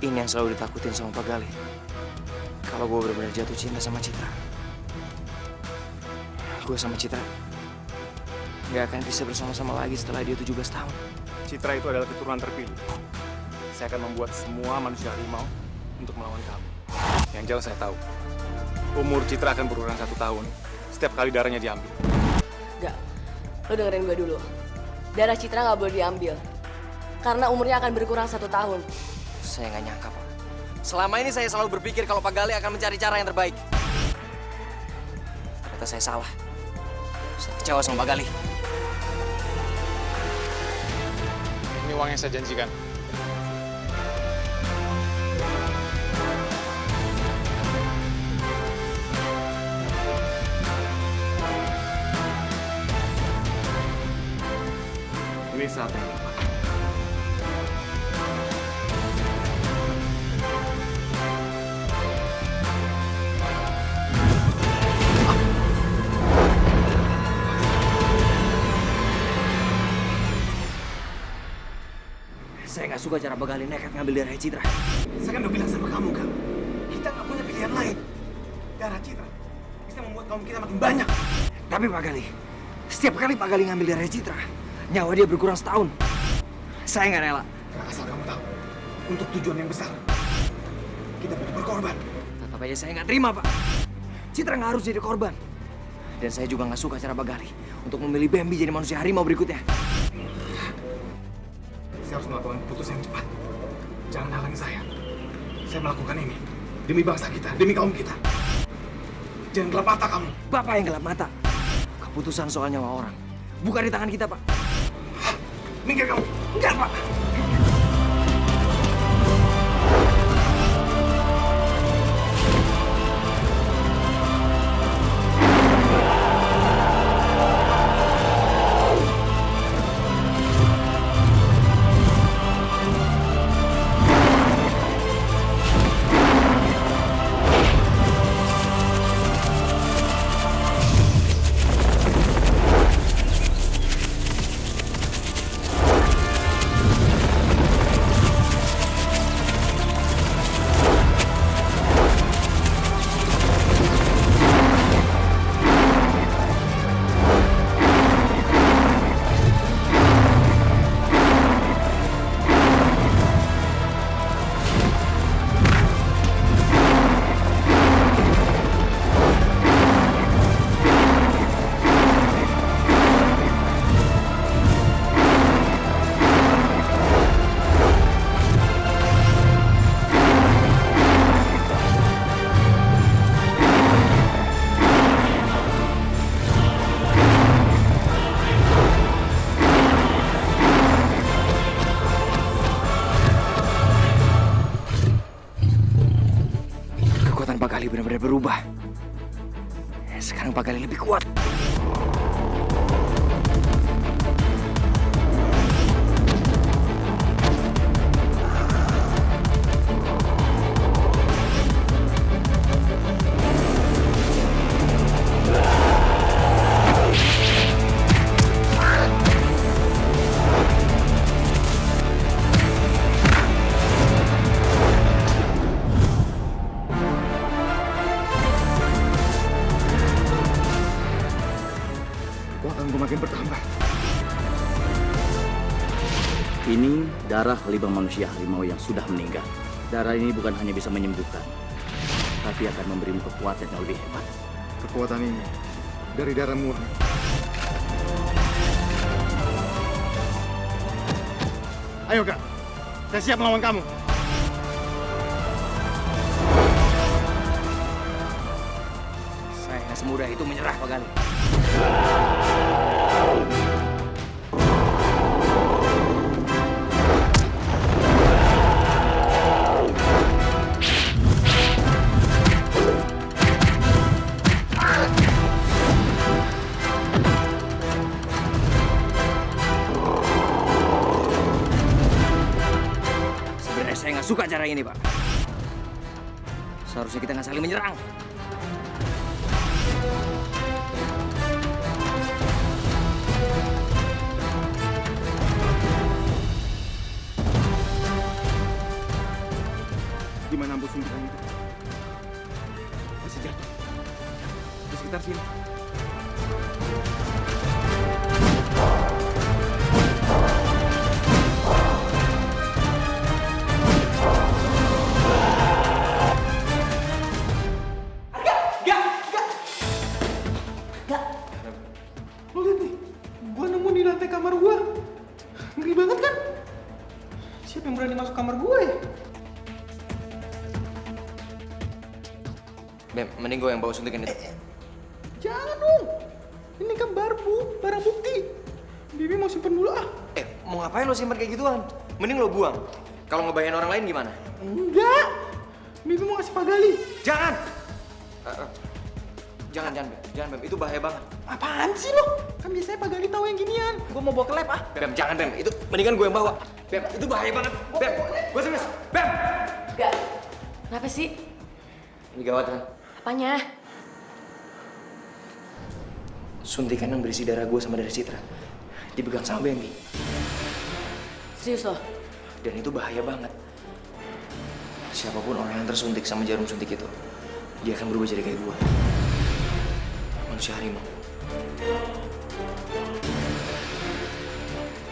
Ini yang selalu ditakutin sama Pak Gali. Kalau gue benar-benar jatuh cinta sama Citra, gue sama Citra nggak akan bisa bersama-sama lagi setelah dia 17 tahun. Citra itu adalah keturunan terpilih. Saya akan membuat semua manusia harimau untuk melawan kamu. Yang jelas saya tahu, umur Citra akan berulang 1 tahun setiap kali darahnya diambil. Enggak, lo dengerin gue dulu. Darah Citra nggak boleh diambil, karena umurnya akan berkurang 1 tahun. Saya nggak nyangka, Pak. Selama ini saya selalu berpikir kalau Pak Gali akan mencari cara yang terbaik. Ternyata saya salah. Saya kecewa sama Pak Gali. Ini uang yang saya janjikan. Ini saatnya. Saya nggak suka cara Pak Gali nekat ngambil darah Citra. Saya kan udah bilang sama kamu, Kang. Kita nggak punya pilihan lain. Darah Citra bisa membuat kaum kita makin banyak. Tapi Pak Gali, setiap kali Pak Gali ngambil darah Citra, nyawa dia berkurang setahun. Saya nggak rela. Karena asal kamu tahu, untuk tujuan yang besar, kita butuh berkorban. Tetap aja saya nggak terima, Pak. Citra nggak harus jadi korban. Dan saya juga nggak suka cara Pak Gali untuk memilih Bambi jadi manusia harimau berikutnya. Saya harus melakukan keputusan yang cepat. Jangan halangi saya. Saya melakukan ini demi bangsa kita, demi kaum kita. Jangan gelap mata kamu. Bapak yang gelap mata. Keputusan soal nyawa orang bukan di tangan kita, Pak. Minggir kamu. Enggak, Pak. Kekuatan Pak Gali benar-benar berubah. Sekarang Pak Gali lebih kuat. Kekuatanku makin bertambah. Ini darah libang manusia harimau yang sudah meninggal. Darah ini bukan hanya bisa menyembuhkan, tapi akan memberimu kekuatan yang lebih hebat. Kekuatan ini dari darah murni. Ayo, Kak. Saya siap melawan kamu. Saya nggak semudah itu menyerah, Pak Gali. Sebenarnya saya nggak suka cara ini, Pak. Seharusnya kita nggak saling menyerang. Ngeri banget kan? Siapa yang berani masuk kamar gue? Bem, mending gue yang bawa suntikan itu. Jangan dong. Ini kan barang bukti. Bibi mau simpen dulu ah. Mau ngapain lo simpan kayak gituan? Mending lo buang. Kalau ngebahayain orang lain gimana? Enggak. Bibi mau ngasih Pak Gali. Jangan! Jangan, Bem. Itu bahaya banget. Apaan sih lo? Kan biasanya Pak Gali tahu yang ginian. Gue mau bawa ke lab ah. Bem, jangan, Bem. Itu mendingan gue yang bawa. Bem, itu bahaya banget. Bem, gue serius. Bem! Gak. Kenapa sih? Ini gawat kan? Apanya? Suntikan yang berisi darah gue sama darah Citra dipegang sama Bambi. Serius loh? Dan itu bahaya banget. Siapapun orang yang tersuntik sama jarum suntik itu, dia akan berubah jadi kayak gue. Manusia harimau.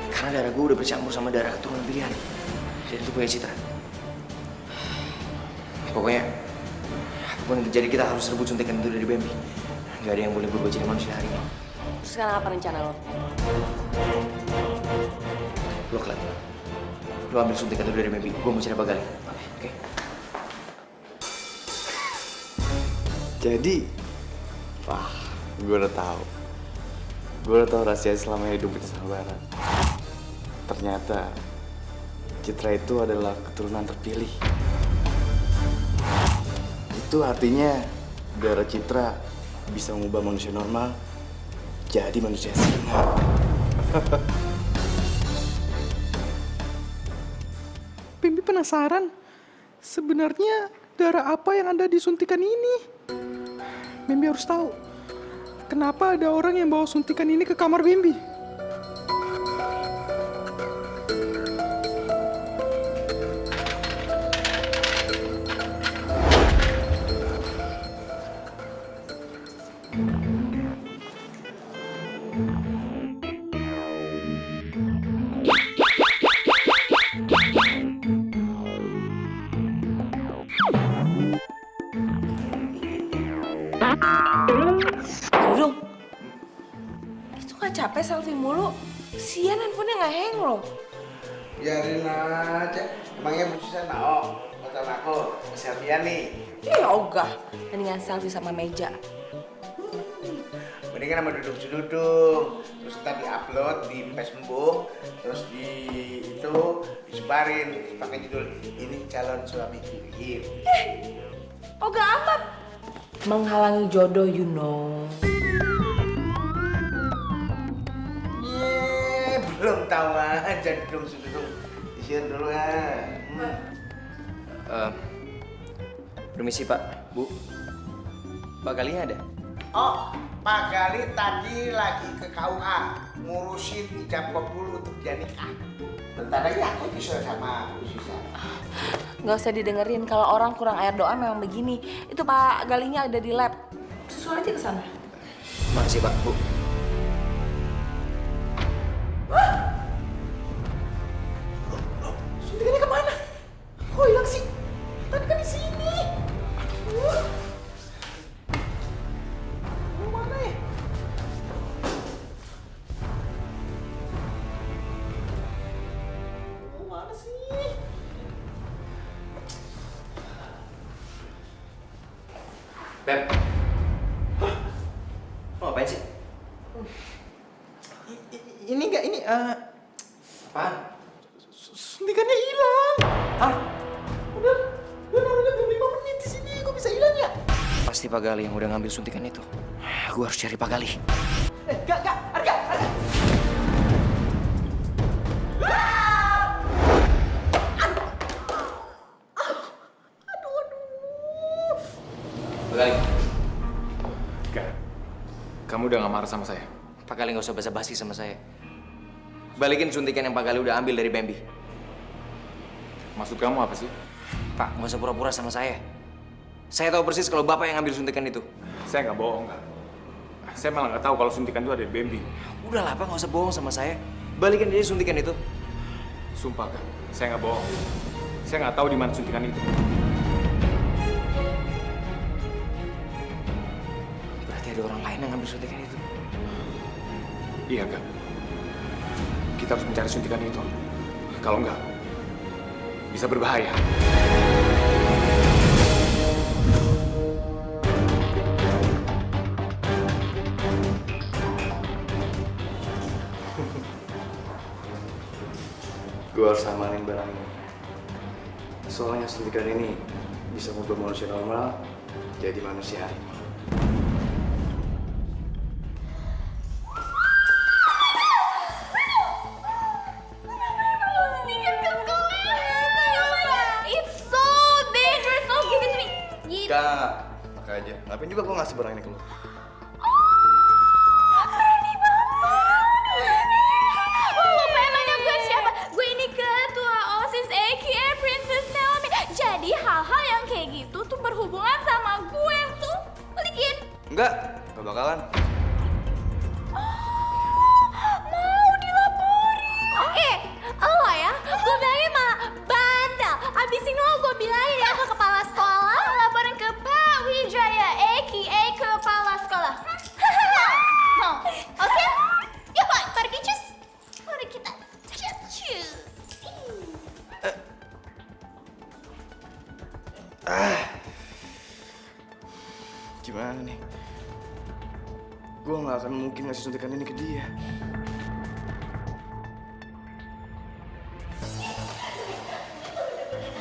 Karena darah gue udah bercampur sama darah keturunan pilihan. Dan itu punya Citra. Pokoknya, apapun yang terjadi kita harus rebut suntikan itu dari Bambi. Gak ada yang boleh berubah jadi manusia harimau. Terus sekarang apa rencana lo? Lo kelak. Lo ambil suntikan itu dari Bambi. Gue mau cari Pak Gali. Oke? Jadi, wah, gue udah tahu. Gue udah tahu rahasia selama hidup di Sabara. Ternyata Citra itu adalah keturunan terpilih. Itu artinya darah Citra bisa mengubah manusia normal jadi manusia singa. Bambi penasaran. Sebenarnya darah apa yang ada di suntikan ini? Bambi harus tahu. Kenapa ada orang yang bawa suntikan ini ke kamar Bambi? Dudung. Itu gak capek selfie mulu? Sian handphonenya gak hang loh. Biarin aja. Emangnya susah tau? Kata aku, selfie nih. Ya ogah. Mendingan selfie sama meja. Mendingan sama duduk-duduk. Terus ntar di-upload di Facebook. Terus disebarin. Pakai judul, ini calon suami Kikir. Ogah amat. Menghalangi jodoh, you know. Belum tahu aja duduk-duduk. Di-share dulu ya. Permisi Pak, Bu. Pak Galinya ada? Oh, Pak Gali tadi lagi ke KUA ngurusin ijab kabul untuk dia nikah. Bentar lagi aku disuruh sama Bu Susan. Gak usah didengerin, kalau orang kurang air doa memang begini. Itu Pak Galinya ada di lab. Susul aja ke sana. Makasih Pak, Bu. Suntikannya kemana? Kok hilang sih? Tadi kan di sini. Mana ya? Mana sih? Beb. Lo ngapain sih? Ini enggak, ini Apaan? suntikannya hilang. Hah? Udah naruhnya belum 5 menit di sini, kok bisa hilang ya? Pasti Pak Gali yang udah ngambil suntikan itu. Gue harus cari Pak Gali. Enggak, Arga. Pak Gali. Enggak. Kamu udah gak marah sama saya? Pak Gali nggak usah basa-basi sama saya. Balikin suntikan yang Pak Gali udah ambil dari Bambi. Maksud kamu apa sih? Pak, nggak usah pura-pura sama saya. Saya tahu persis kalau Bapak yang ngambil suntikan itu. Saya nggak bohong, Kak. Saya malah nggak tahu kalau suntikan itu ada di Bambi. Udahlah Pak, nggak usah bohong sama saya. Balikin aja suntikan itu. Sumpah, Kak. Saya nggak bohong. Saya nggak tahu di mana suntikan itu. Berarti ada orang lain yang ngambil suntikan itu. Iya, Kak. Kita kita harus mencari suntikan itu. Kalau enggak, bisa berbahaya. Gue harus amanin barang ini. Soalnya suntikan ini bisa mengubah manusia normal jadi manusia harimau. It's so dangerous. Oh, give it to me. Enggak, pakai aja. Ngapain juga gue ngasih barang ini ke lo? Berani banget. Lo lupa emangnya gue siapa? Gue ini ketua OSIS AKA Princess Naomi. Jadi hal-hal yang kayak gitu tuh berhubungan sama gue tuh. Balikin. Enggak bakalan. Mau dilaporin. Lo ya, gue bilangin mah bandel. Abis ini lo gue bilangin ya ke kepala sekolah, laporin ke Pak Wijaya, a.k.a. kepala sekolah. Mau? Oke? Yuk Pak, pergi cus. Mari kita cus. Gimana nih? Gue nggak akan mungkin ngasih suntikan ini ke dia.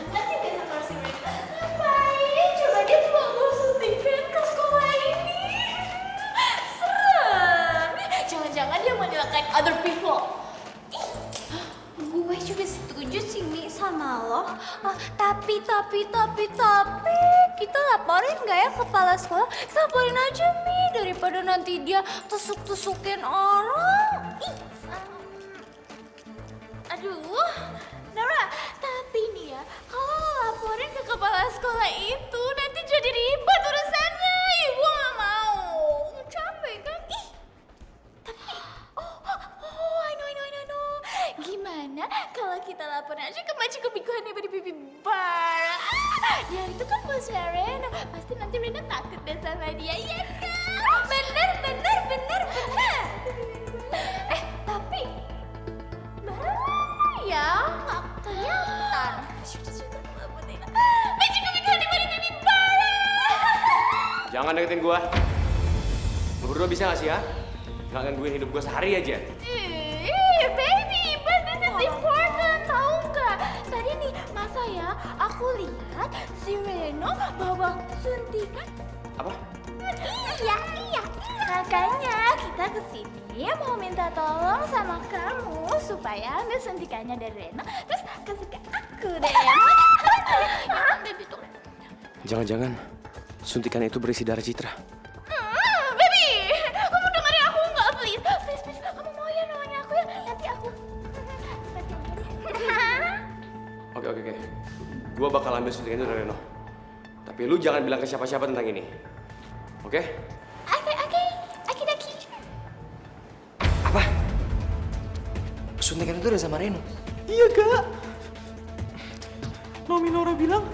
Nanti besok harus ngapain? Coba dia tuh mau suntikan ke sekolah ini. Serem. Jangan-jangan dia mau nyelakain other people. Gue juga setuju sih Mi sama lo. Tapi kita laporin nggak ya kepala sekolah? Kita laporin aja Mi daripada nanti dia tusuk-tusukin orang. Aduh, Nara, tapi nih ya, kalau lo laporin ke kepala sekolah itu nanti jadi ribet urusannya. Ih, gue gak mau. Capek kan? Ih. Tapi, I know. Gimana kalau kita laporin aja ke Maci kebikuannya dari Bibi Bar? Dia itu kan bosnya Reno. Pasti nanti Reno takut deh sama dia, iya kan? Bener. Tapi mana ya? Nggak kelihatan. Sudah laporin. Maci kebikuannya dari Bibi Bar. Jangan deketin gua. Lu berdua bisa gak sih ya? Nggak gangguin hidup gua sehari aja. Baby, but this is important, tau nggak? Tadi nih, masa ya, aku lihat si Reno bawa suntikan. Apa? Iya. Makanya kita kesini mau minta tolong sama kamu supaya ambil suntikannya dari Reno, terus kasih ke aku deh. Ya, baby tuh. Jangan-jangan suntikan itu berisi darah Citra. Baby, kamu dengerin aku nggak, please? Please, kamu mau ya nolongin aku ya? Nanti aku. Oke. Gua bakal ambil suntikan itu dari Reno. Tapi lu jangan bilang ke siapa-siapa tentang ini. Oke? Oke, daki. Apa? Suntikan itu udah sama Reno. Iya gak? Nomi Nora bilang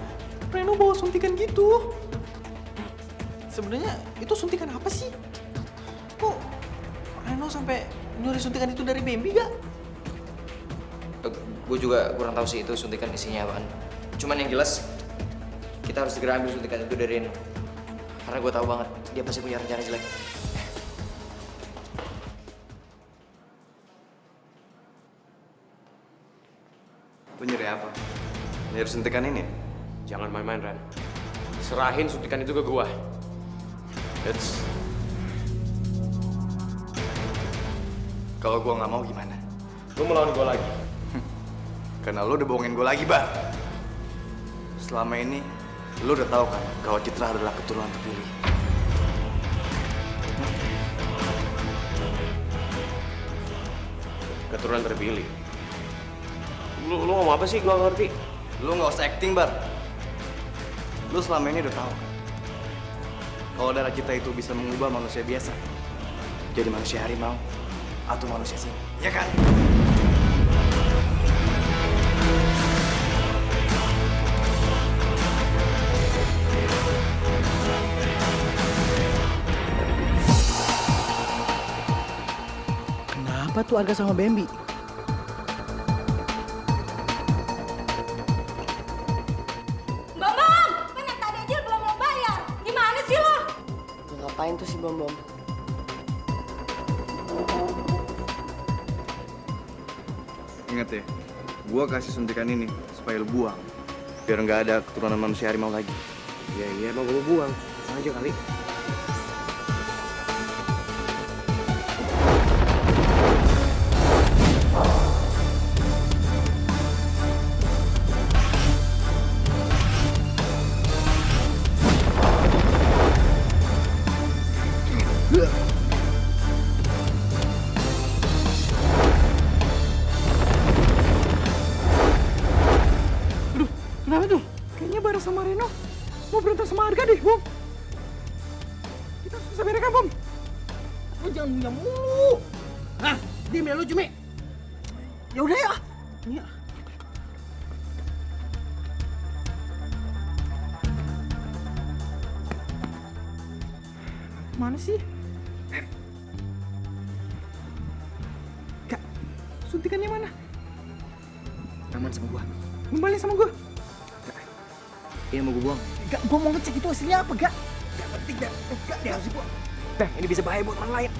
Reno bawa suntikan gitu. Sebenarnya itu suntikan apa sih? Kok Reno sampai nyuri suntikan itu dari Bambi gak? Gue juga kurang tahu sih itu suntikan isinya apaan. Cuman yang jelas kita harus segera ambil suntikan itu dari Reno. Karena gue tahu banget dia pasti punya rencana jelek. Lu nyari apa? Nyari suntikan ini? Jangan main-main, Ren. Serahin suntikan itu ke gua. Kalau gua nggak mau gimana? Lu melawan gua lagi. Karena lu udah bohongin gua lagi, Bar. Selama ini, lu udah tahu kan kalau Citra adalah keturunan terpilih. Keturunan terpilih. Lu ngomong apa sih? Gua nggak ngerti. Lu nggak usah acting, Bar. Lu selama ini udah tahu kan kalau darah kita itu bisa mengubah manusia biasa jadi manusia harimau atau manusia singa, ya kan? Kenapa tuh Arga sama Bambi? tuh si Bom Bom. Ingat ya, gua kasih suntikan ini supaya lu buang. Biar nggak ada keturunan manusia harimau lagi. Iya, emang gue buang. Aja kali. Aduh, kenapa tuh? Kayaknya Bara sama Reno mau berantem sama Arga deh, Bom. Kita harus bisa berekan, Bom. Lu jangan punya mulu. Hah? Diam ya lu, Jumi. Ya udah ya. Iya. Mana sih? Kak, suntikannya mana? Aman sama gua. Kembali sama gua. Iya mau gua buang. Gak, gua mau ngecek itu hasilnya apa, Gak? Gak penting, Gak. Gak, dia harus dibuang. Bang, ini bisa bahaya buat orang lain.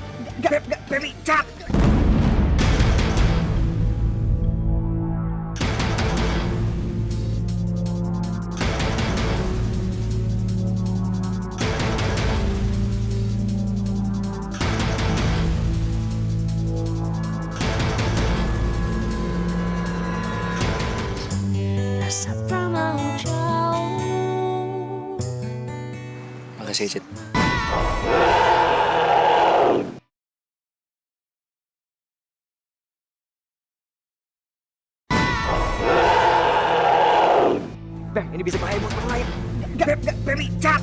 Gak, Baby, Cak. Rasa tak mau jauh. Makasih, Cid. Bang, ini bisa bahaya buat orang lain. Gak, Baby, Cak.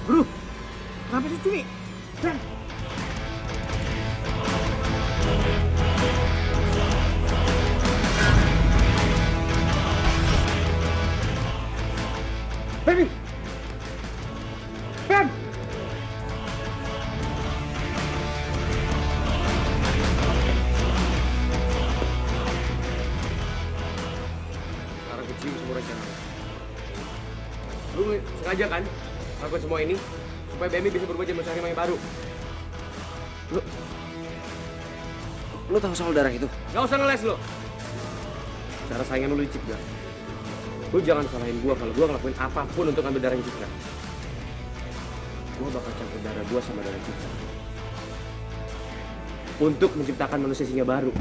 Bro, kenapa sih Cumi? Bang. Baby! Ben! Sekarang gue cium semua rencana. Lu sengaja kan lakukan semua ini supaya Bambi bisa berubah jadi manusia harimau yang baru. Lu tahu soal darah itu? Gak usah ngeles lo. Cara saingan lu licik gak? Lu jangan salahin gua kalau gua ngelakuin apapun untuk ambil darah Citra. Gua bakal campur darah gua sama darah Citra untuk menciptakan manusia singa baru.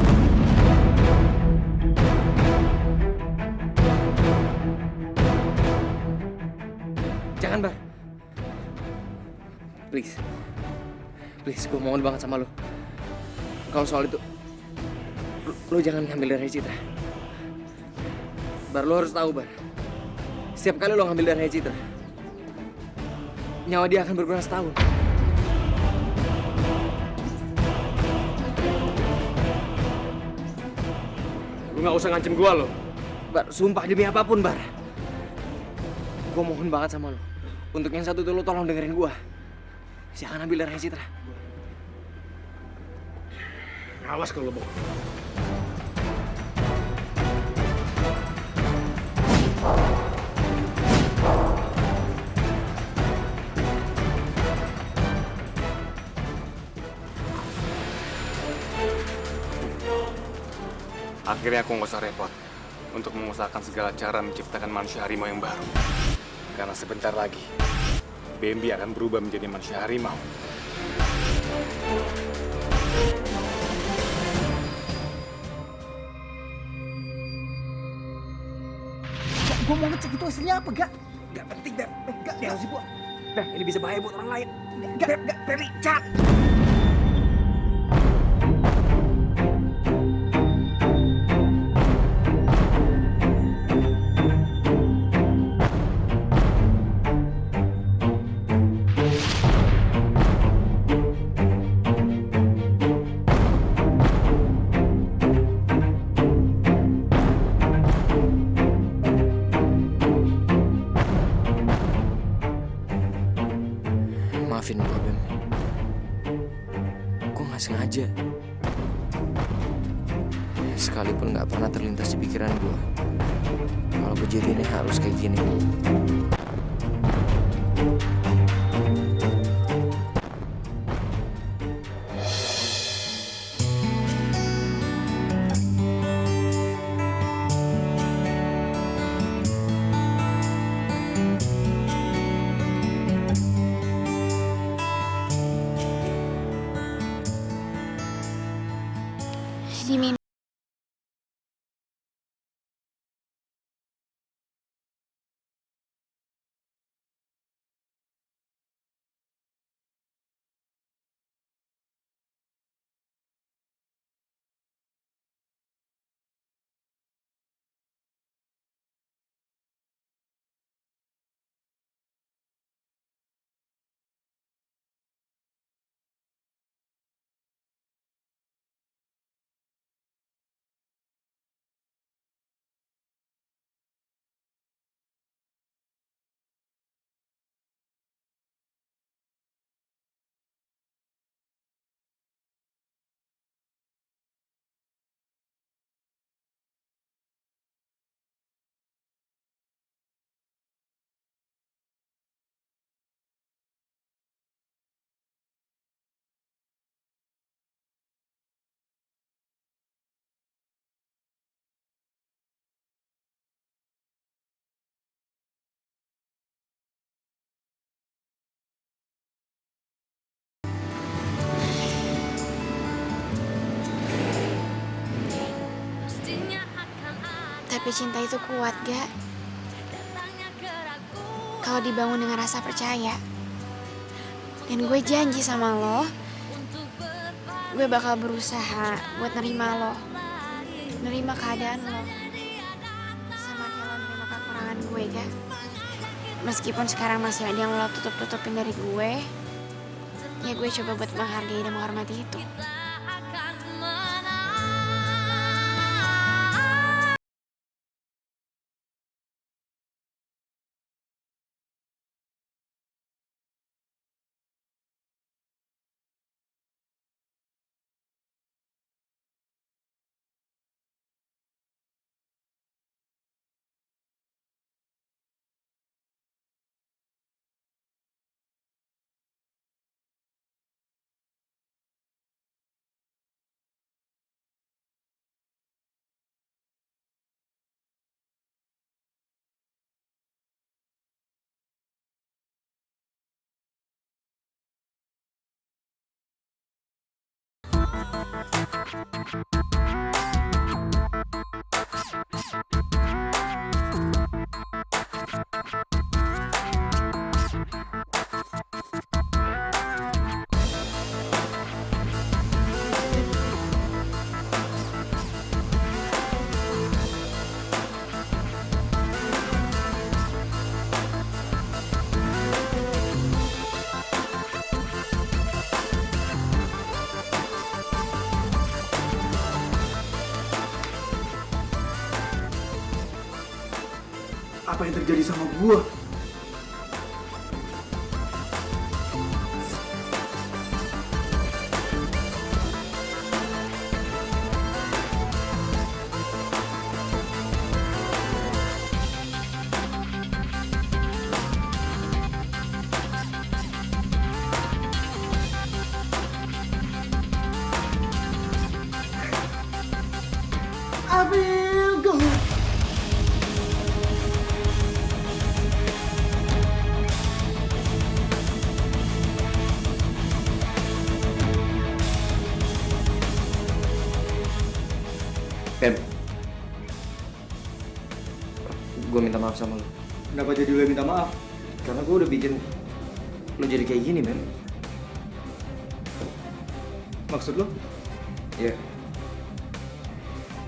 Jangan, Bar. Please. Please, gue mohon banget sama lu. Kalau soal itu, lu jangan ngambil darah Citra. Bar, lu harus tahu, Bar. Setiap kali lu ngambil darah Citra, nyawa dia akan berkurang setahun. Lu gak usah ngancem gua lo. Bar, sumpah demi apapun, Bar. Gue mohon banget sama lu. Untuk yang satu tuh lu tolong dengerin gua. Jangan ambil darah Citra. Awas kalau lu bohong. Akhirnya aku nggak usah repot untuk mengusahakan segala cara menciptakan manusia harimau yang baru. Karena sebentar lagi, Bambi akan berubah menjadi manusia harimau. Gak, gue mau ngecek itu hasilnya apa, Gak? Gak penting, Beb. Gak, dia harus dibuang. Bang, ini bisa bahaya buat orang lain. Gak, Baby, Cak. Maafin gue, Bam. Gue gak sengaja. Sekalipun nggak pernah terlintas di pikiran gue kalau kejadiannya harus kayak gini. Di mimpi. Tapi cinta itu kuat, gak? Kalau dibangun dengan rasa percaya. Dan gue janji sama lo, gue bakal berusaha buat nerima lo. Nerima keadaan lo. Sama kayak lo nerima kekurangan gue, gak? Meskipun sekarang masih ada yang lo tutup-tutupin dari gue, ya gue coba buat menghargai dan menghormati itu. Apa yang terjadi sama gua? I feel good. Pem, gue minta maaf sama lo. Kenapa jadi lu yang minta maaf? Karena gue udah bikin lo jadi kayak gini, Pem. Maksud lu? Ya,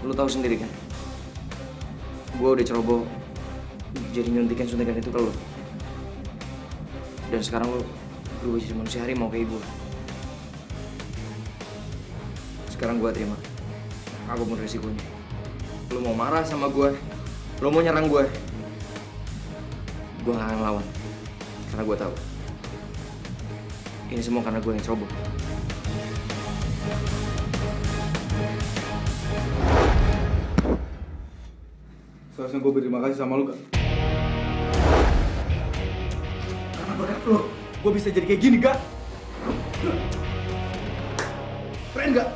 lo tahu sendiri kan. Gue udah ceroboh jadi nyuntikan suntikan itu ke lo. Dan sekarang lo berubah jadi manusia harimau kayak gue. Sekarang gue terima. Aku pun resikonya. Lo mau marah sama gue, lo mau nyerang gue gak akan lawan. Karena gue tahu ini semua karena gue yang ceroboh. Seharusnya gue berterima kasih sama lu, gak? Karena berkat lo, gue bisa jadi kayak gini, gak? Keren gak?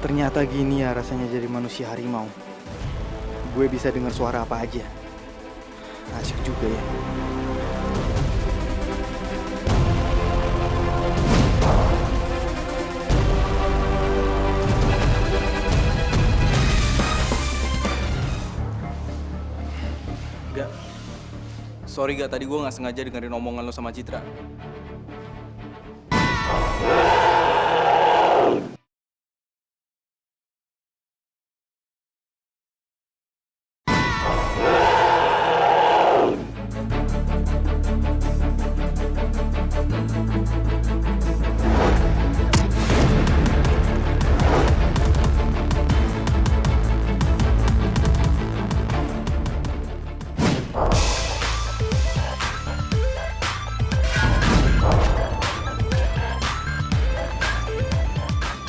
Ternyata gini ya rasanya jadi manusia harimau. Gue bisa dengar suara apa aja. Asik juga ya. Gak. Sorry gak, tadi gue gak sengaja dengerin omongan lo sama Citra.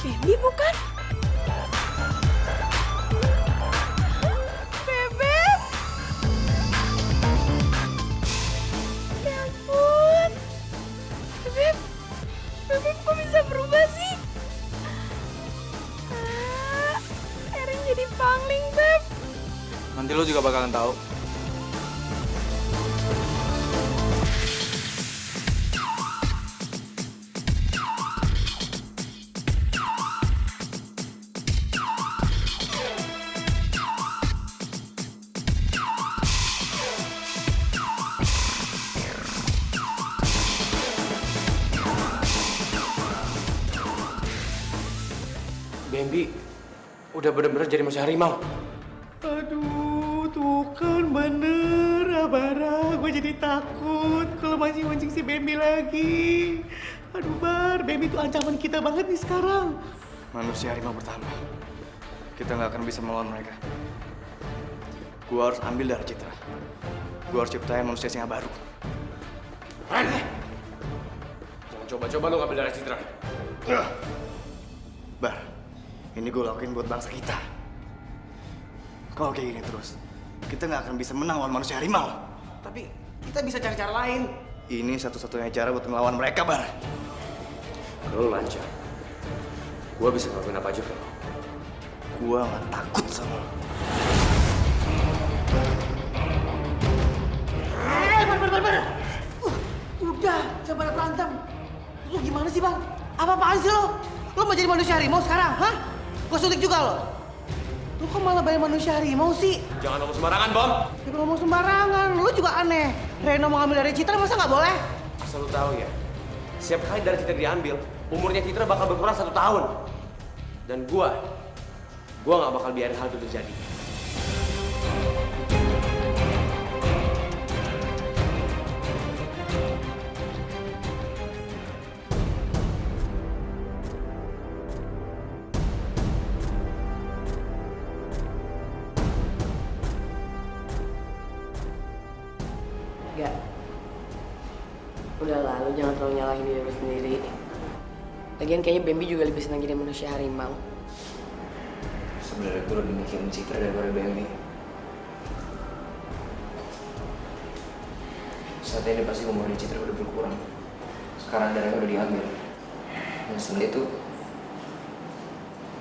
Candy bukan? Bebek! Ya ampun! Bebek! Bebek kok bisa berubah sih? Erin jadi pangling, Beb! Nanti lo juga bakalan tahu. Bambi udah bener-bener jadi manusia harimau. Aduh, tuh kan bener, Abara. Gue jadi takut kalau mancing-mancing si Bambi lagi. Aduh, Bar, Bambi tuh ancaman kita banget nih sekarang. Manusia harimau bertambah. Kita nggak akan bisa melawan mereka. Gue harus ambil darah Citra. Gue harus ciptain manusia singa baru. Jangan coba-coba lo ngambil darah Citra. Bar, ini gue lakuin buat bangsa kita. Kalau kayak gini terus, kita nggak akan bisa menang lawan manusia harimau. Tapi kita bisa cari cara lain. Ini satu-satunya cara buat ngelawan mereka, Bar. Kalau lo lancar, gue bisa ngelakuin apa aja ke lo. Gue nggak takut sama lo. Bar. Udah, jangan pada berantem. Lu gimana sih, Bang? Apa-apaan sih lo? Lo mau jadi manusia harimau sekarang, hah? Gue suntik juga lo. Lo kok malah bayar manusia harimau sih? Jangan ngomong sembarangan, Bom. Ya ngomong sembarangan, lo juga aneh. Reno mau ngambil dari Citra, masa nggak boleh? Asal lo tahu ya, setiap kali darah Citra diambil, umurnya Citra bakal berkurang 1 tahun. Dan gue nggak bakal biarin hal itu terjadi. Gak. Udahlah, lu jangan terlalu nyalahin diri lu sendiri. Lagian kayaknya Bambi juga lebih senang jadi manusia harimau. Sebenarnya gue lebih mikirin Citra daripada Bambi. Saat ini pasti umurnya Citra udah berkurang. Sekarang darahnya udah diambil. Dan setelah itu,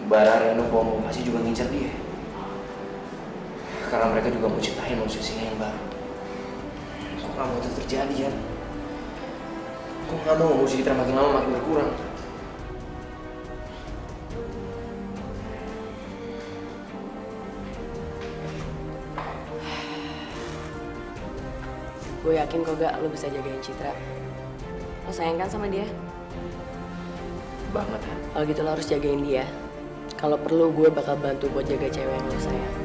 Bara, Reno, Pomo pasti juga ngincar dia. Karena mereka juga mau ciptain manusia singa yang baru. Gue gak mau itu terjadi, Jan. Gue gak mau manusia Citra makin lama makin berkurang. Gue yakin kok gak lo bisa jagain Citra. Lo sayang kan sama dia? Banget, Han. Kalau gitu lo harus jagain dia. Kalau perlu gue bakal bantu buat jaga cewek yang lo sayang.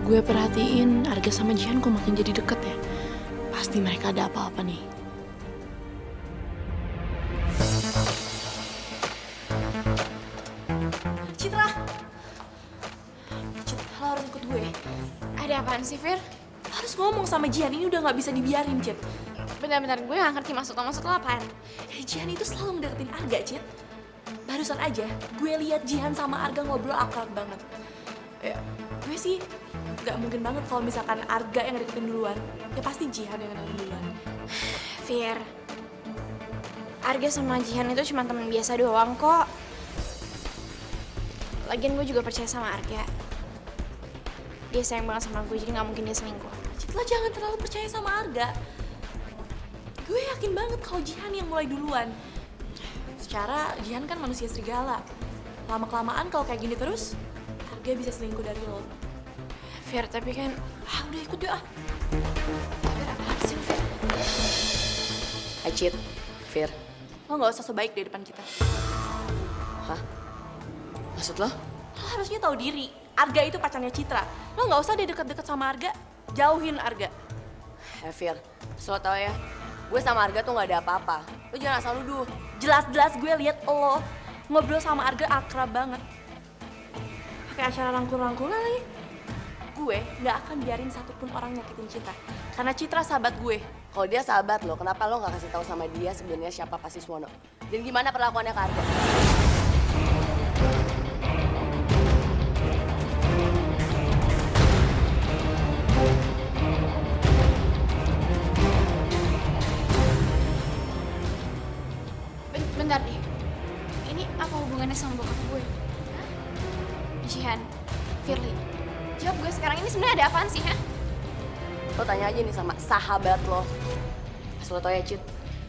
Gue perhatiin Arga sama Jihan kok makin jadi deket ya. Pasti mereka ada apa-apa nih. Citra! Citra, lo harus ikut gue. Ada apaan sih, Fir? Lo harus ngomong sama Jihan, ini udah gak bisa dibiarin, Cit. Bentar-bentar, gue gak ngerti maksud lo apaan. Jihan itu selalu ngedeketin Arga, Cit. Barusan aja, gue lihat Jihan sama Arga ngobrol akrab banget. Ya, gue sih gak mungkin banget kalau misalkan Arga yang ngedeketin duluan. Ya pasti Jihan yang ngedeketin duluan. Fir, Arga sama Jihan itu cuma teman biasa doang kok. Lagian gue juga percaya sama Arga. Dia sayang banget sama gue, jadi gak mungkin dia selingkuh. Cit, lo jangan terlalu percaya sama Arga. Gue yakin banget kalau Jihan yang mulai duluan. Secara Jihan kan manusia serigala. Lama-kelamaan kalau kayak gini terus, Arga bisa selingkuh dari lo. Fir, tapi kan... Udah ikut yuk ah. Fir, apaan sih, Fir? Hai Cit, Fir. Lo gak usah sebaik di depan kita. Hah? Maksud lo? Lo harusnya tahu diri. Arga itu pacarnya Citra. Lo gak usah deh deket-deket sama Arga. Jauhin Arga. Fir, lo tau ya, gue sama Arga tuh gak ada apa-apa. Lo jangan asal nuduh. Jelas-jelas gue lihat lo ngobrol sama Arga akrab banget. Pakai acara rangkul-rangkulan lagi. Gue gak akan biarin satupun orang nyakitin Citra. Karena Citra sahabat gue. Kalau dia sahabat lo, kenapa lo gak kasih tahu sama dia sebenarnya siapa Pak Siswono? Dan gimana perlakuannya ke Arga? Bentar deh. Ini apa hubungannya sama bokap gue? Hah? Jihan, Firly, jawab gue sekarang, ini sebenarnya ada apaan sih, ha? Lo tanya aja nih sama sahabat lo. Asal lo tau ya Cit,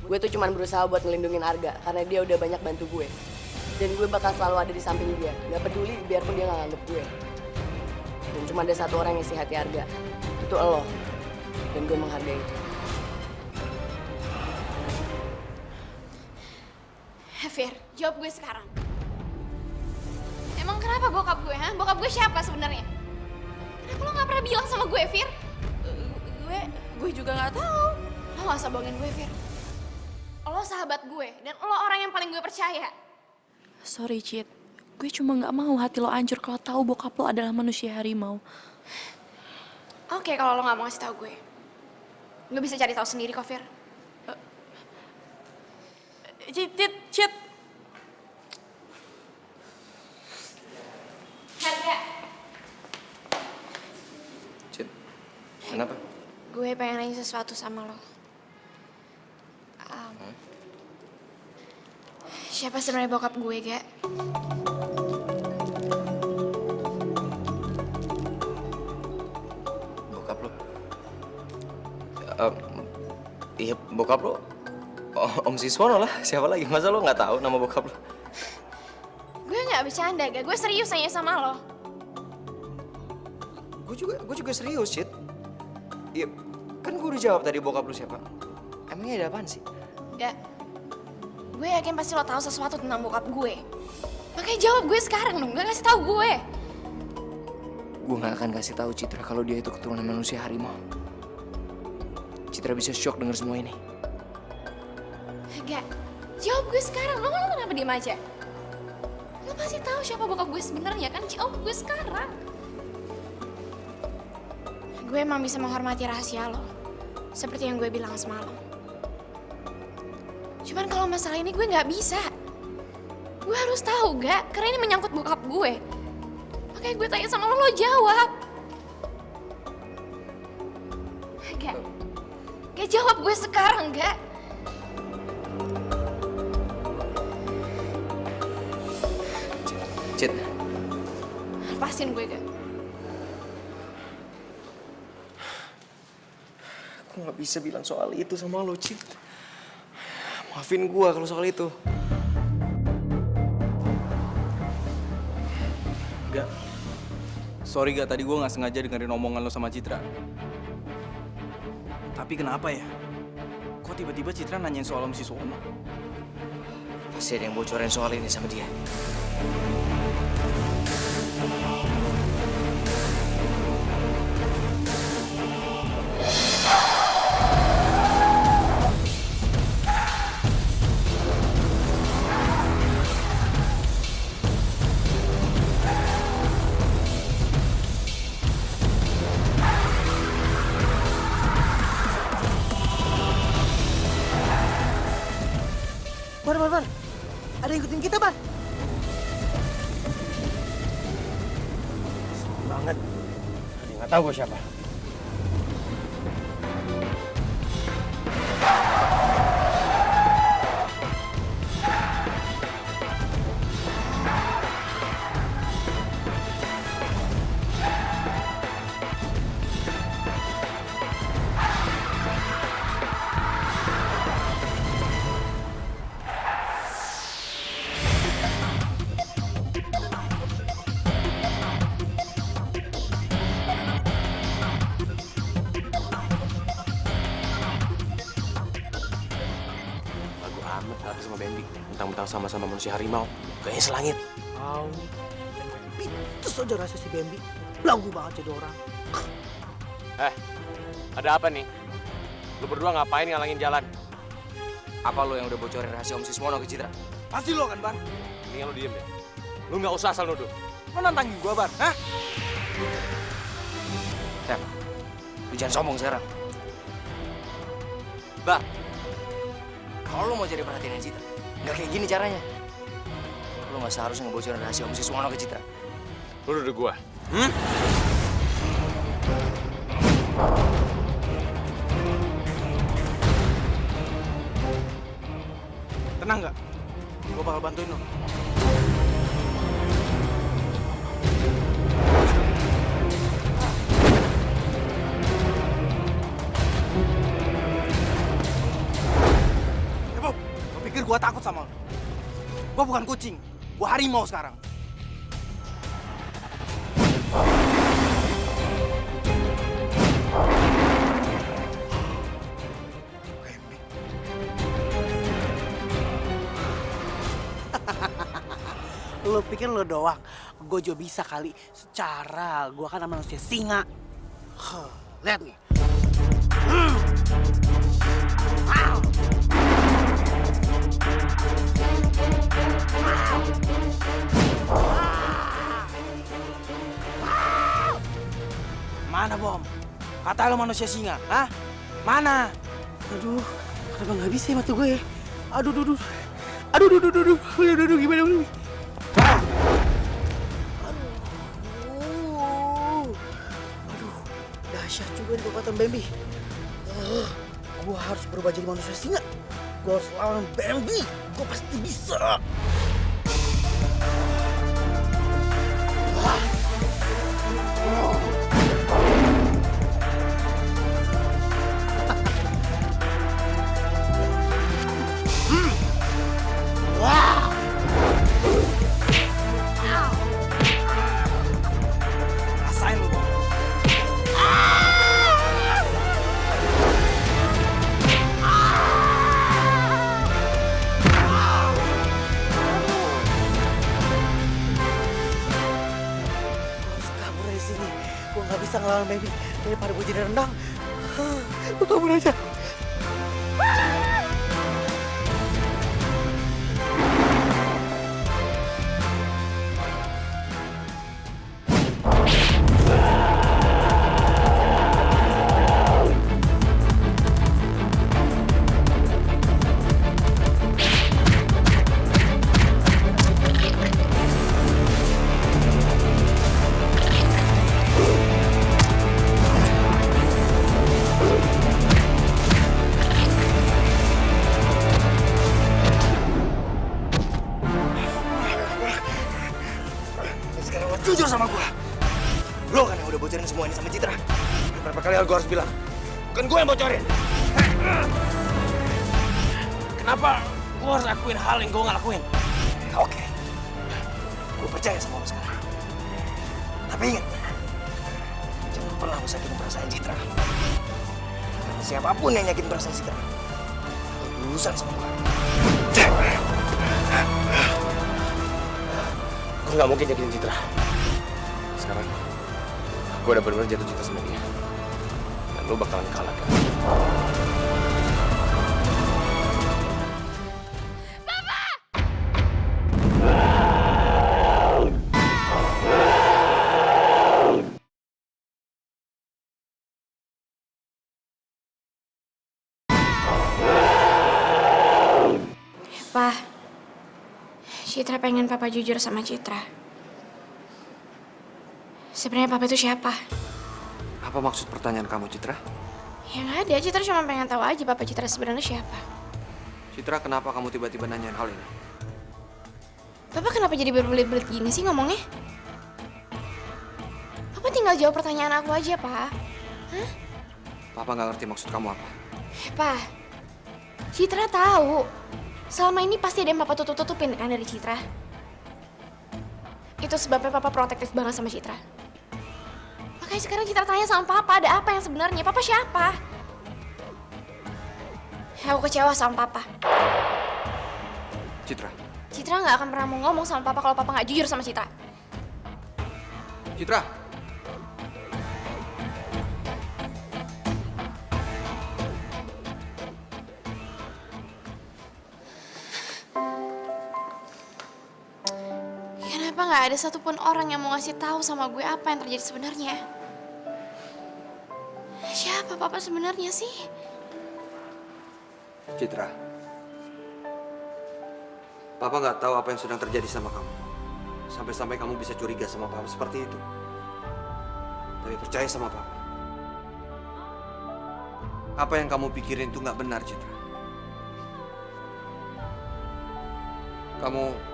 gue tuh cuman berusaha buat ngelindungin Arga karena dia udah banyak bantu gue. Dan gue bakal selalu ada di samping dia, gak peduli biarpun dia gak nganggep gue. Dan cuma ada satu orang yang isi hati Arga, itu lo. Dan gue menghargai itu. Fir, jawab gue sekarang. Emang kenapa bokap gue, ha? Bokap gue siapa sebenarnya? Kenapa lo gak pernah bilang sama gue, Fir? Gue juga gak tahu. Lo gak usah bohongin gue, Fir. Lo sahabat gue, dan lo orang yang paling gue percaya. Sorry Cit, gue cuma gak mau hati lo hancur kalau tahu bokap lo adalah manusia harimau. Oke, kalau lo gak mau ngasih tahu gue. Gue bisa cari tahu sendiri kok, Fir. Cit. Harga. Cit, kenapa? Gue pengen nanya sesuatu sama lo. Siapa sebenarnya bokap gue, Ga? Bokap lo? Iya, bokap lo. Om Siswono lah, siapa lagi? Masa lo nggak tahu nama bokap lo? Gue nggak bercanda, Ga. Gue serius nanya sama lo. Gue juga serius, Cit. Iya, kan gue udah jawab tadi bokap lo siapa. Emangnya ada apaan sih? Ga, gue yakin pasti lo tahu sesuatu tentang bokap gue. Makanya jawab gue sekarang dong, gak ngasih tahu gue. Gue nggak akan kasih tahu Citra kalau dia itu keturunan manusia harimau. Citra bisa shock denger semua ini. Gak, jawab gue sekarang. Lo kenapa diem aja? Lo pasti tahu siapa bokap gue sebenarnya kan? Jawab gue sekarang. Gue emang bisa menghormati rahasia lo, seperti yang gue bilang semalam. Cuman kalau masalah ini gue nggak bisa. Gue harus tahu, Gak? Karena ini menyangkut bokap gue. Makanya gue tanya sama lo jawab. Gak jawab gue sekarang, Gak? Cit, Lepasin gue gak? aku nggak bisa bilang soal itu sama lo, Cit. Maafin gua kalau soal itu. Gak. Sorry gak, tadi gue nggak sengaja dengerin omongan lo sama Citra. Tapi kenapa ya? Kok tiba-tiba Citra nanyain soal Om Siswono? Pasti ada yang bocorin soal ini sama dia. Bar. Ada yang ikutin kita, Bar. Banget. Dia nggak tahu gue siapa. Amat Arga sama Bambi, mentang-mentang sama-sama manusia harimau, kayaknya selangit. Pitus aja rasa si Bambi. Belagu banget jadi orang. Ada apa nih? Lu berdua ngapain ngalangin jalan? Apa lo yang udah bocorin rahasia Om Siswono ke Citra? Pasti lo kan, Bar? Mendingan lu diem ya. Lu nggak usah asal nuduh. Lo nantangin gue, Bar? Hah? Tem, lu jangan sombong sekarang. Bah, kalau lo mau jadi perhatian Citra, nggak kayak gini caranya. Lo nggak seharusnya ngebocorin rahasia Om Siswono ke Citra. Lu nuduh gua. Tenang nggak? Gue bakal bantuin lo. Bob, lo pikir gue takut sama lo? Gue bukan kucing, gue harimau sekarang. Lo pikir lo doang, gue juga bisa kali. Secara gue kan manusia singa. Lihat nih. Mana, Bom? Kata lo manusia singa, hah? Mana? Aduh, kenapa nggak bisa ya mata gue ya? Aduh, gimana ini? Aduh, dahsyat juga nih kekuatan Bambi. Gue harus berubah jadi manusia singa. Gue harus lawan Bambi. Gue pasti bisa. Rasain lo, Bom. Gue nggak bisa ngelawan Bambi daripada gue jadi rendang. Gue kabur aja. yang udah bocorin semua ini sama Citra. Berapa kali gue harus bilang? Bukan gue yang bocorin. Kenapa gue harus lakuin hal yang gue gak lakuin? Oke. Gue percaya sama lo sekarang. Tapi ingat, jangan pernah lo sakitin perasaan Citra. Karena siapapun yang nyakitin perasaan Citra, lo berurusan sama gue. Gue nggak mungkin nyakitin Citra. Sekarang, gue udah benar-benar jatuh cinta sama dia. Dan lo bakalan kalah kan? Pa, Citra pengen Papa jujur sama Citra. Sebenarnya Papa itu siapa? Apa maksud pertanyaan kamu, Citra? Ya nggak ada, Citra cuma pengen tahu aja Papa Citra sebenarnya siapa. Citra, kenapa kamu tiba-tiba nanyain hal ini? Papa kenapa jadi berbelit-belit gini sih ngomongnya? Papa tinggal jawab pertanyaan aku aja, Pa. Hah? Papa nggak ngerti maksud kamu apa. Pa, Citra tahu. Selama ini pasti ada yang Papa tutup-tutupin kan dari Citra. Itu sebabnya Papa protektif banget sama Citra. Makanya sekarang Citra tanya sama Papa, ada apa yang sebenarnya? Papa siapa? Aku kecewa sama Papa. Citra. Citra nggak akan pernah mau ngomong sama Papa kalau Papa nggak jujur sama Citra. Citra. Kenapa nggak ada satupun orang yang mau ngasih tahu sama gue apa yang terjadi sebenarnya? Siapa Papa sebenarnya sih? Citra. Papa nggak tahu apa yang sedang terjadi sama kamu. Sampai-sampai kamu bisa curiga sama Papa seperti itu. Tapi percaya sama Papa. Apa yang kamu pikirin itu nggak benar, Citra. Kamu...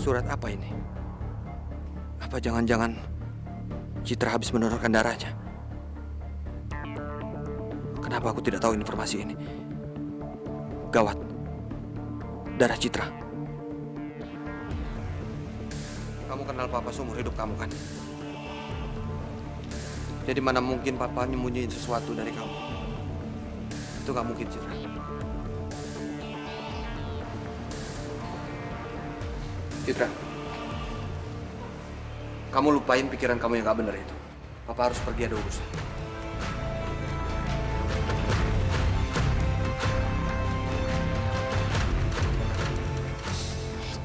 Surat apa ini? Apa jangan-jangan Citra habis mendonorkan darahnya? Kenapa aku tidak tahu informasi ini? Gawat. Darah Citra. Kamu kenal Papa seumur hidup kamu kan? Jadi mana mungkin Papa nyembunyiin sesuatu dari kamu? Itu gak mungkin, Citra. Citra, kamu lupain pikiran kamu yang gak benar itu. Papa harus pergi, ada urusan.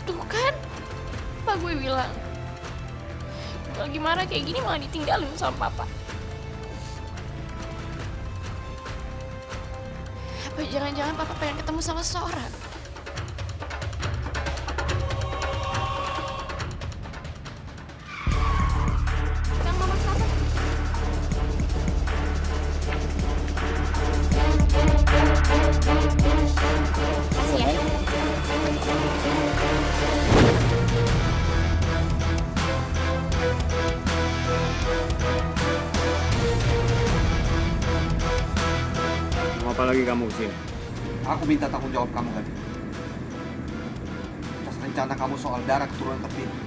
Tuh kan, Pak gue bilang. Kalau gimana kayak gini malah ditinggalin sama Papa. Apa jangan-jangan Papa pengen ketemu sama seseorang? Kang Mama Papa. Kasih ya. Mau apa lagi kamu kesini? Aku minta tanggung jawab kamu, Gading. Atas rencana kamu soal darah keturunan terpilih.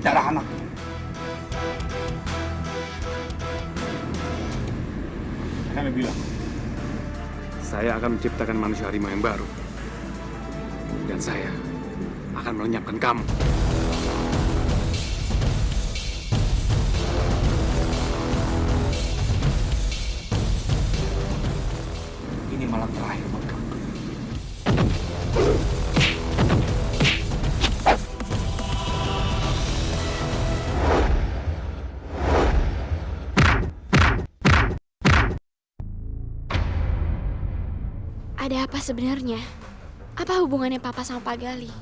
Darah anak. Saya bilang, saya akan menciptakan manusia harimau yang baru. Dan saya akan melenyapkan kamu. Ini malam terakhir buat kamu. Ada apa sebenarnya? Apa hubungannya Papa sama Pak Gali?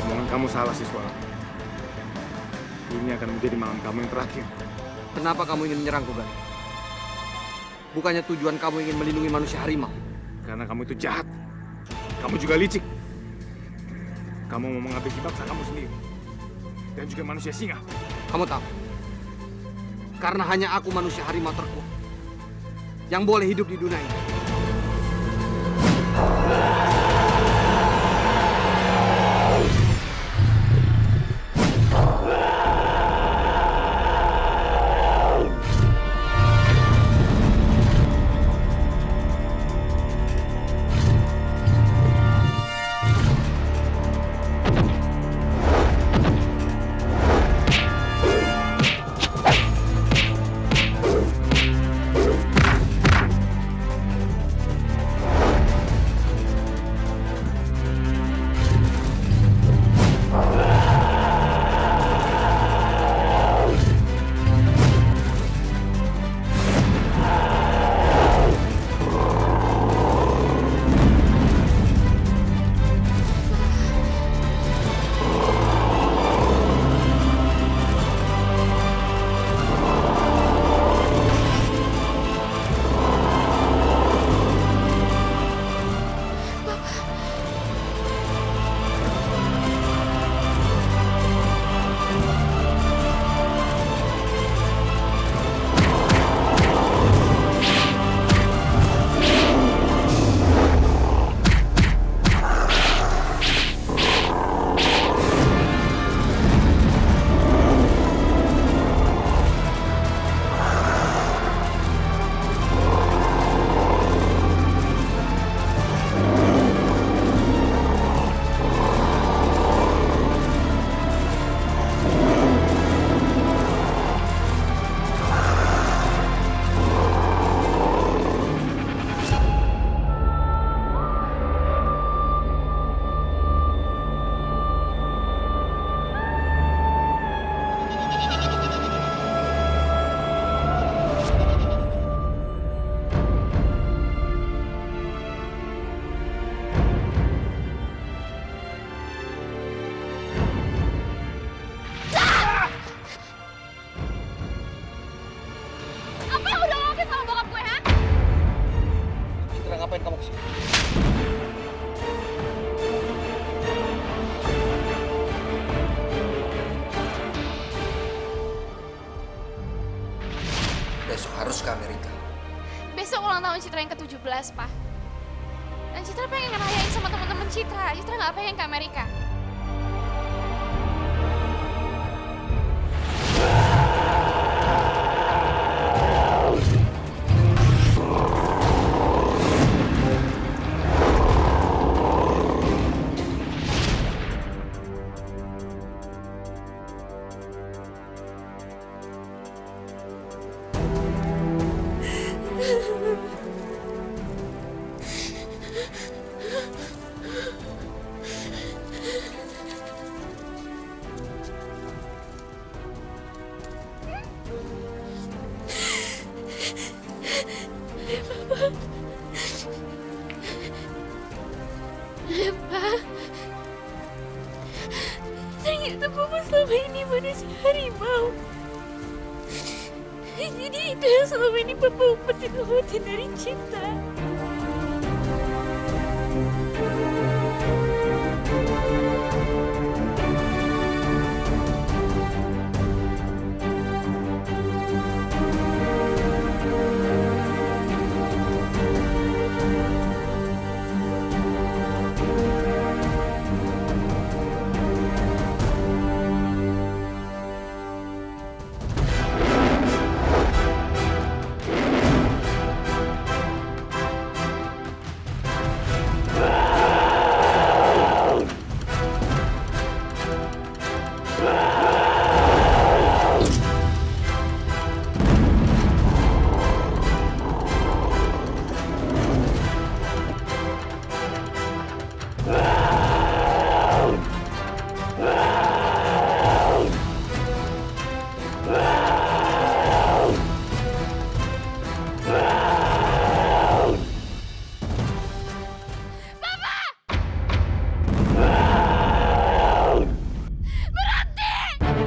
Omongan kamu salah, siswa. ini akan menjadi malam kamu yang terakhir. Kenapa kamu ingin menyerangku, Gan? Bukannya tujuan kamu ingin melindungi manusia harimau? Karena kamu itu jahat. Kamu juga licik. Kamu mau mengambil bangsa kamu sendiri. Dan juga manusia singa. Kamu tahu, karena hanya aku manusia harimau terkuat yang boleh hidup di dunia ini. Ngapain kamu kesini? Besok harus ke Amerika. Besok ulang tahun Citra yang ke-17, Pak. Dan Citra pengen ngerayain sama teman-teman Citra. Citra nggak pengen ke Amerika. Ternyata Papa selama ini manusia harimau. Jadi itu yang selama ini Papa umpetin dari Cinta. Berhenti!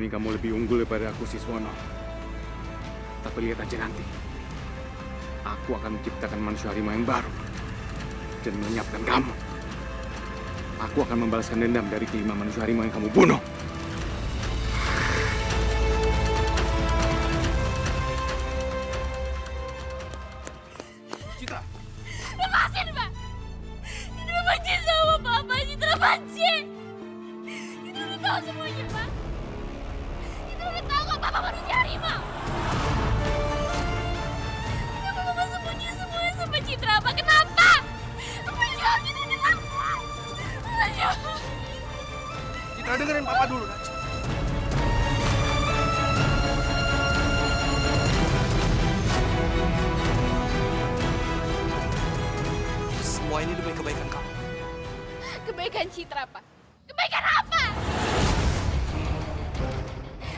ini kamu lebih unggul daripada aku, Siswono. Tapi lihat aja nanti. Aku akan menciptakan manusia harimau yang baru. Dan melenyapkan kamu. Aku akan membalaskan dendam dari kelima manusia harimau yang kamu bunuh. Citra! Lepasin, Pak! Citra benci sama Papa, Citra benci! Citra udah tahu semuanya, Pak! Citra udah tahu kalau Papa manusia harimau! Kenapa Papa semuanya sama Citra, Pak? Kenapa? Papa jawab, Citra kenapa? Papa jawab! Citra, dengerin Papa dulu, Naj. Semua ini demi kebaikan kamu. Kebaikan Citra, Pak. Kebaikan apa?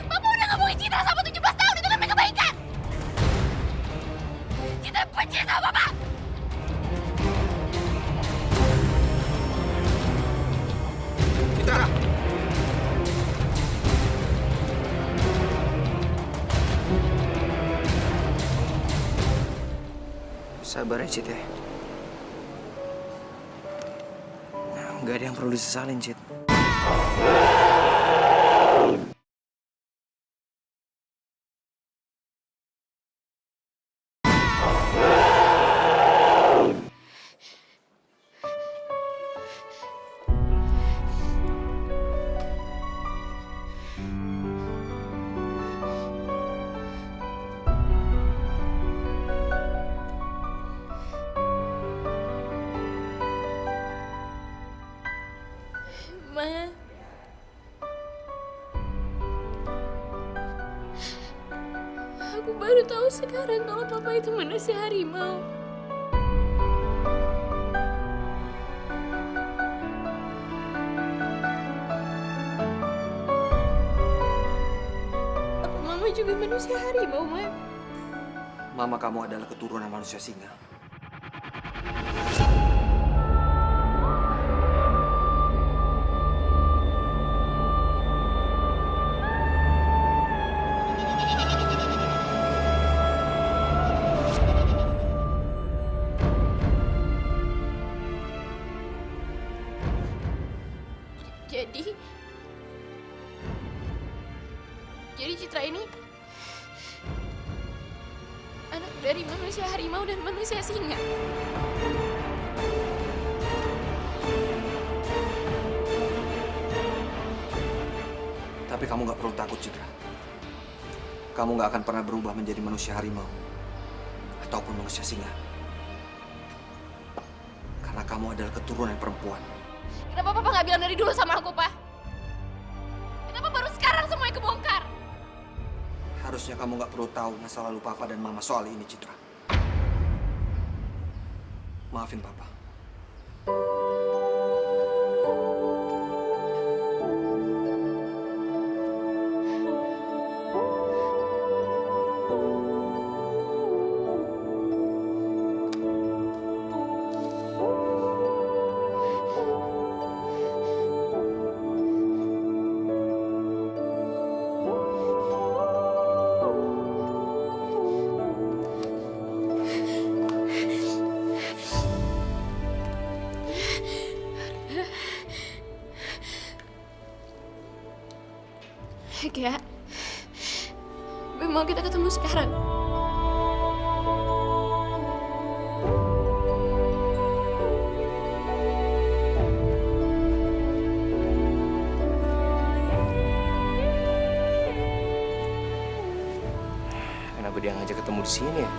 Papa udah ngomongin Citra sama 17 tahun itu namanya kebaikan. Citra benci sama Papa. Citra! Sabar ya, Cit ya. Gak ada yang perlu disesalin, Cit. Ma. Aku baru tahu sekarang kalau Papa itu manusia harimau. Apa Mama juga manusia harimau, Ma? Mama kamu adalah keturunan manusia singa. Jadi Citra ini anak dari manusia harimau dan manusia singa. Tapi kamu gak perlu takut, Citra. Kamu gak akan pernah berubah menjadi manusia harimau ataupun manusia singa. Karena kamu adalah keturunan perempuan. Kenapa Papa nggak bilang dari dulu sama aku, Pak? Kenapa baru sekarang semuanya kebongkar? Harusnya kamu gak perlu tahu masa lalu Papa dan Mama soal ini, Citra. Maafin Papa. Kayak gue mau kita ketemu sekarang. Kenapa dia ngajak ketemu di sini ya?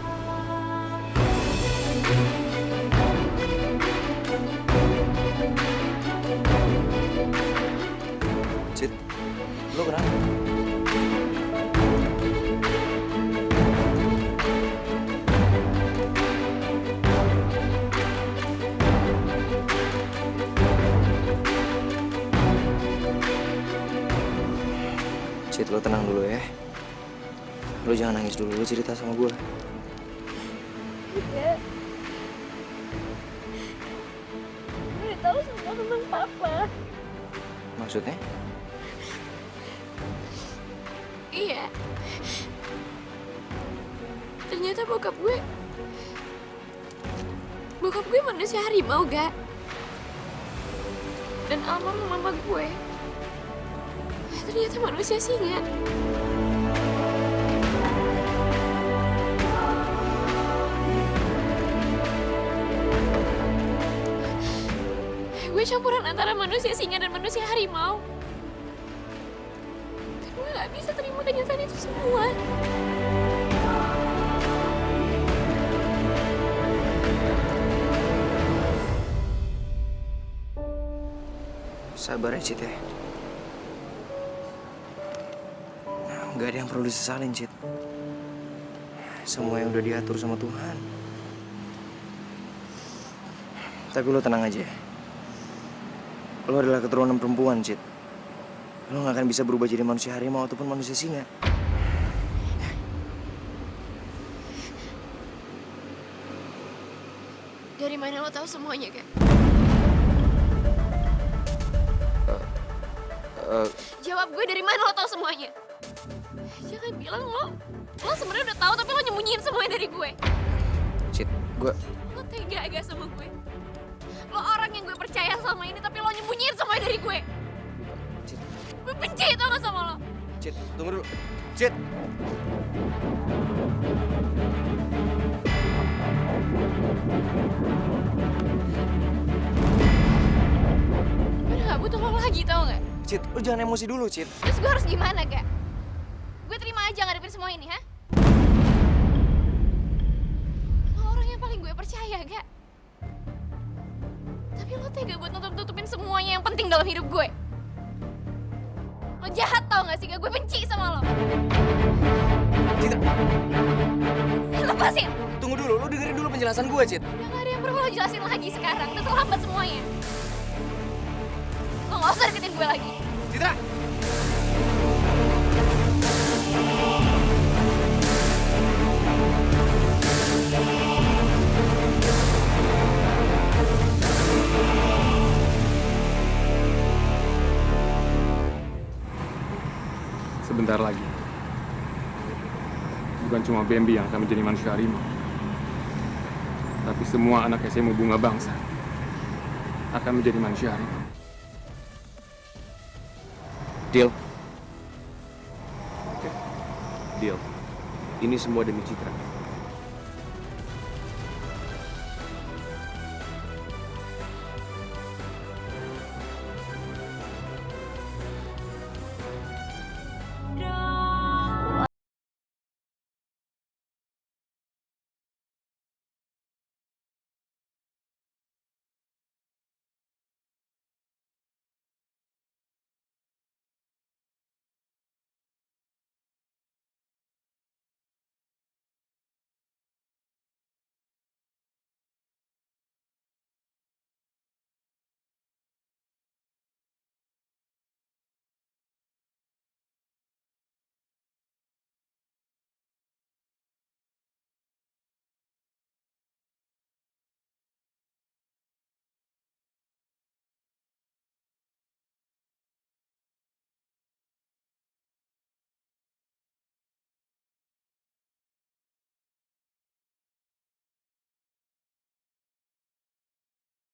Cit, lo kenapa? Cit, lo tenang dulu ya. Lo jangan nangis dulu, lo cerita sama gue. Iya. Gue udah tahu semua tentang Papa. Maksudnya? Iya. Ternyata bokap gue manusia harimau, Ga. Dan almarhum mama gue ternyata manusia singa. Gue campuran antara manusia singa dan manusia harimau. Dan gue gak bisa terima kenyataan itu semua. Sabar ya, Cid ya. Gak ada yang perlu disesalin, Cid. Semua yang udah diatur sama Tuhan. Tapi lo tenang aja. Lo adalah keturunan perempuan, Cid. Lo gak akan bisa berubah jadi manusia harimau ataupun manusia singa. Dari mana lo tahu semuanya, Kak? Jawab gue, dari mana lo tahu semuanya? Jangan bilang lo sebenarnya udah tahu tapi lo nyembunyiin semuanya dari gue. Cid, gue... Lo tega agak sama gue? Lo orang yang gue percaya selama ini tapi lo nyembunyiin semuanya dari gue. Cid. Gue benci tau gak sama lo? Cid, tunggu dulu. Cid! Gue udah gak butuh lo lagi tau gak? Cid, lo jangan emosi dulu, Cid. Terus gue harus gimana, Kak? Gue terima aja ngadepin semua ini, ha? Lo orang yang paling gue percaya, Kak. Tapi lo tega buat nutup-nutupin semuanya yang penting dalam hidup gue. Lo jahat tau gak sih, Kak? Gue benci sama lo. Cid, Lepasin! tunggu dulu. Lo dengerin dulu penjelasan gue, Cid. Udah gak ada yang perlu lo jelasin lagi sekarang. Udah terlambat semuanya. Lo gak usah deketin gue lagi. Citra! Sebentar lagi, bukan cuma Bambi yang akan menjadi manusia harimau, tapi semua anak SMA Bunga Bangsa akan menjadi manusia harimau. Deal. Deal. Ini semua demi Citra.